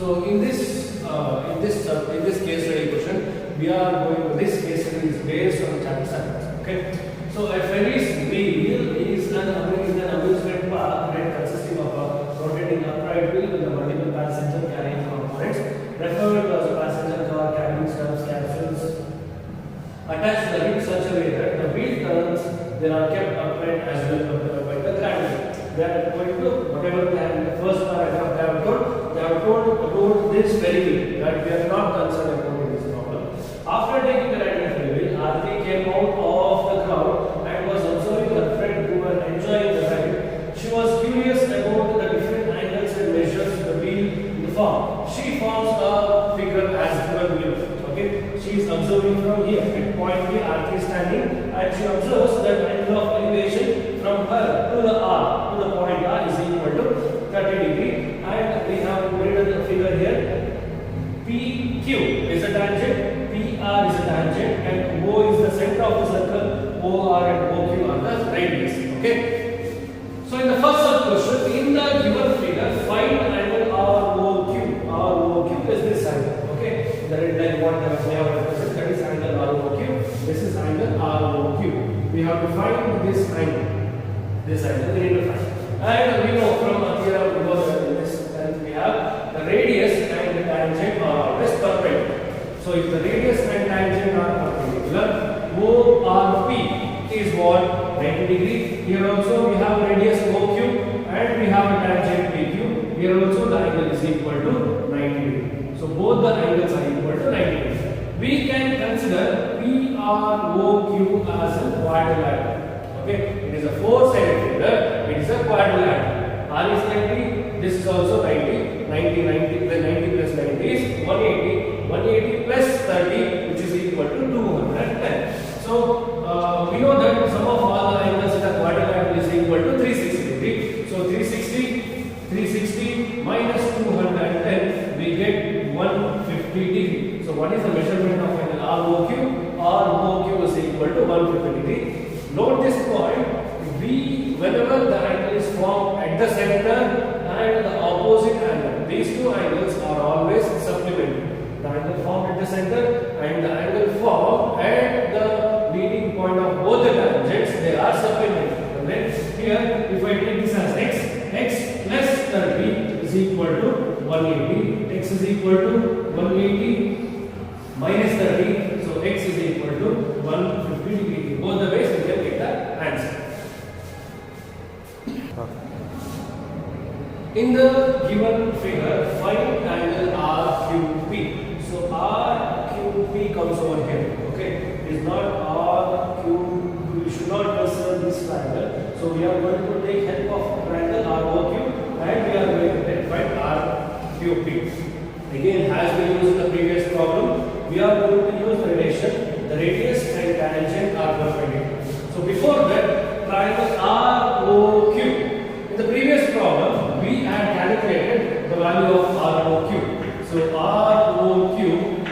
So in this case study question, we are going. This case study is based on chapter 7. Okay. So a Ferris wheel is an amusement park that consisting of a rotating upright wheel with a multiple passenger carrying components, referred to as a passenger car carrying stuffs, capsules, attached to the rim in such a way that the wheel turns. They are kept upright as well by the gravity. They are going to whatever they have in the first paragraph they have told this very well that we are not concerned about this problem. After taking the ride in the wheel, Aarti came out of the crowd and was observing her friend who were enjoying the ride. She was curious about the different angles and measures the wheel in the form. She forms a figure as given below. Okay, she is observing from here. At point B, Aarti is standing and she observes that angle of elevation from her to the R to the point R is equal to 30 degree, and we have written the figure here. PQ is a tangent, PR is a tangent, and O is the center of the circle. OR and OQ are the radius. Okay. So in the first sub question, in the given figure, find angle ROQ. ROQ is this angle. Okay. The red line what we have represented, that is angle ROQ. This is angle ROQ. We have to find this angle. This angle we need to find. And we know from a theorem because in this and we have the radius and the tangent are always perpendicular. So if the radius and tangent are perpendicular, ORP is what? 90 degree. Here also we have radius OQ and we have a tangent PQ. Here also the angle is equal to 90 degree. So both the angles are equal to 90 degree. We can consider PROQ as a quadrilateral. Okay, it is a four-sided figure. It is a quadrilateral. R is 90. This is also 90. 90 plus 90 plus 90 is 180. 180 plus 30, which is equal to 210. So we know that sum of all the angles in a quadrilateral is equal to 360 degree. So 360 minus 210, we get 150 degree. So what is the measurement of angle ROQ? ROQ is equal to 150 degree. Note this point, whenever the angle is formed at the center and the opposite angle, these two angles are always supplementary. The angle formed at the center and the angle formed at the leading point of both the tangents, they are supplementary. And then here, if I take this as x plus 30 is equal to 180, x is equal to 180 minus 30, so x is equal to 150 degree. Both the ways we can get the answer. In the given figure, find angle RQP. So RQP comes over here. Okay, it is not RQ. We should not consider this triangle. So we are going to take help of triangle ROQ and we are going to find RQP. Again, as we used in the previous problem, we are going to use the relation. The radius and tangent are perpendicular. So before that, triangle ROQ. In the previous problem, we had calculated the value of ROQ. So ROQ,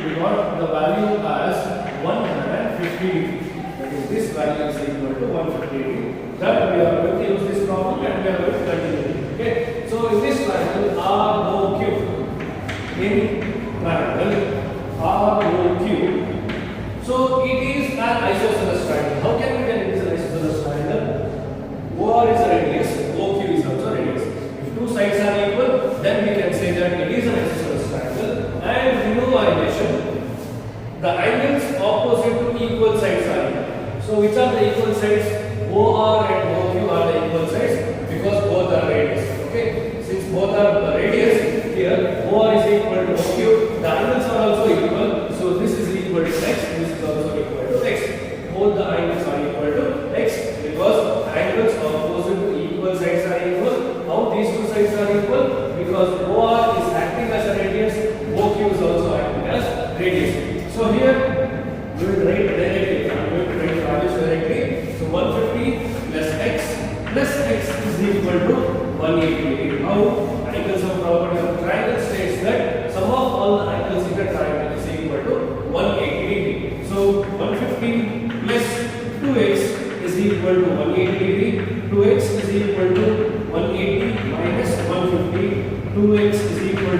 we got the value as 150 degree. That is, this value is equal to 150 degree. That we are going to use this problem and we are going to continue. Okay. So in this triangle ROQ, in triangle ROQ. So it is an isosceles triangle. How can we tell it is an isosceles triangle? OR is a radius, OQ is also radius. If two sides are equal, then we can say that it is an isosceles triangle. And we know our relation. The angles opposite to equal sides are equal. So which are the equal sides? OR and OQ are the equal sides because both are radius. Okay. Since both are the radius, here OR is equal to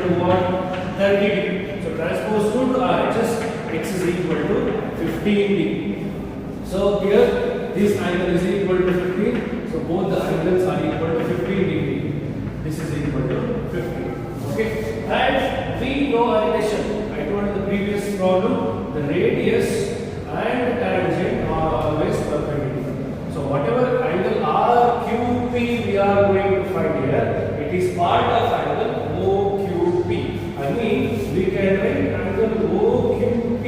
to what? 30 degree. So transpose 2 to RHS, x is equal to 15 degree. So here this angle is equal to 15. So both the angles are equal to 15 degree. This is equal to 15. Okay. And we know a relation. I told in the previous problem, the radius and tangent are always perpendicular. So whatever angle RQP we are going to find here, it is part of angle OQP. I mean, we can write angle OQP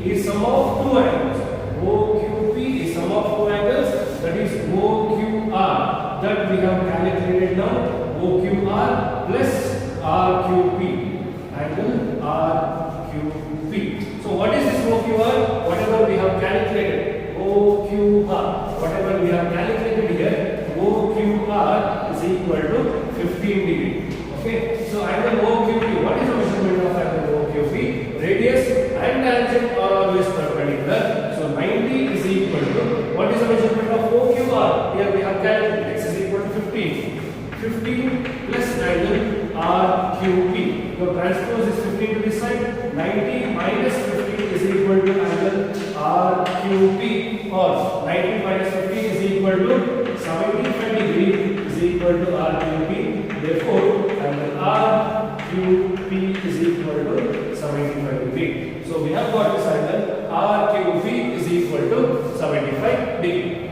is sum of two angles. OQP is sum of two angles, that is OQR, that we have calculated now. OQR plus RQP, angle RQP. So what is this OQR? Whatever we have calculated, OQR, whatever we have calculated here, OQR is equal to 15 degree. Okay, so angle OQP, what is the measurement of angle OQP? Radius and tangent are always perpendicular. So 90 is equal to, what is the measurement of OQR? Here we have calculated, x is equal to 15. 15 plus angle RQP. Your transpose is 15 to this side. 90 minus 15 is equal to angle RQP, or 90 minus 15 is equal to 75 degree is equal to RQP. Therefore, angle RQP is equal to 75 degree. So we have got this angle RQP is equal to 75 degree.